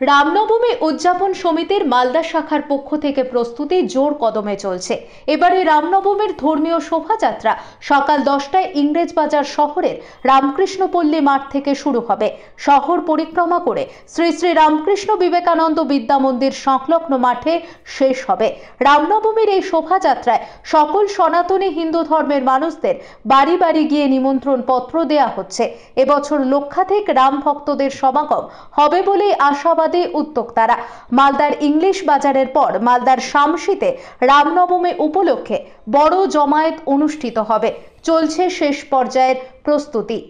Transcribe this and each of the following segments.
রামনবমী উদযাপন সমিতির মালদা শাখার পক্ষ থেকে প্রস্তুতি জোর কদমে চলছে। এবারে রামনবমীর ধর্মীয় শোভাযাত্রা সকাল 10টায় ইংরেজবাজার শহরের রামকৃষ্ণপল্লী মাঠ থেকে শুরু হবে। শহর পরিক্রমা করে শ্রী শ্রী রামকৃষ্ণ বিবেকানন্দ বিদ্যা মন্দির সংলগ্ন মাঠে শেষ হবে। রামনবমীর এই শোভাযাত্রায় সকল সনাতনী হিন্দু ধর্মের মানুষদের বাড়ি বাড়ি গিয়ে নিমন্ত্রণ পত্র দেওয়া হচ্ছে। এবছর লক্ষাধিক রাম ভক্তদের সমাগম হবে বলেই আশাবাদী উদ্যোক্তারা। মালদার ইংলিশ বাজারের পর মালদার শামসিতে রামনবমী উপলক্ষে বড় জমায়েত অনুষ্ঠিত হবে। চলছে শেষ পর্যায়ের প্রস্তুতি।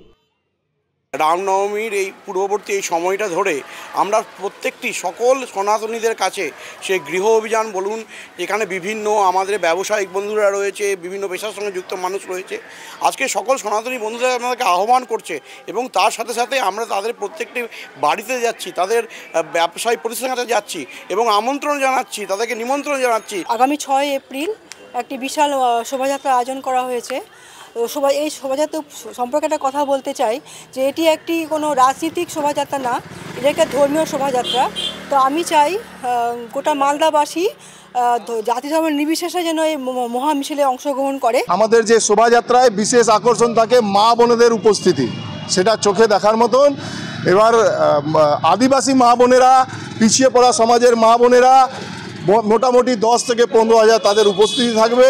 রামনবমীর এই পূর্ববর্তী এই সময়টা ধরে আমরা প্রত্যেকটি সকল সনাতনীদের কাছে সে গৃহ অভিযান বলুন, এখানে বিভিন্ন আমাদের ব্যবসায়িক বন্ধুরা রয়েছে, বিভিন্ন পেশার সঙ্গে যুক্ত মানুষ রয়েছে, আজকে সকল সনাতনী বন্ধুরা আমাদেরকে আহ্বান করছে এবং তার সাথে সাথে আমরা তাদের প্রত্যেকটি বাড়িতে যাচ্ছি, তাদের ব্যবসায়িক প্রতিষ্ঠানে যাচ্ছি এবং আমন্ত্রণ জানাচ্ছি, তাদেরকে নিমন্ত্রণ জানাচ্ছি। আগামী 6 এপ্রিল একটি বিশাল শোভাযাত্রা আয়োজন করা হয়েছে। এই শোভাযাত্রা সম্পর্কে একটা কথা বলতে চাই যে এটি একটি কোনো রাজনৈতিক শোভাযাত্রা না, এটা একটা ধর্মীয় শোভাযাত্রা। তো আমি চাই গোটা মালদাবাসী জাতি ধর্ম নির্বিশেষে যেন এই মহা মিছিলে অংশগ্রহণ করে। আমাদের যে শোভাযাত্রায় বিশেষ আকর্ষণ থাকে মা বোনেদের উপস্থিতি, সেটা চোখে দেখার মতন। এবার আদিবাসী মা বোনেরা, পিছিয়ে পড়া সমাজের মা বোনেরা মোটামুটি 10 থেকে 15 হাজার তাদের উপস্থিতি থাকবে।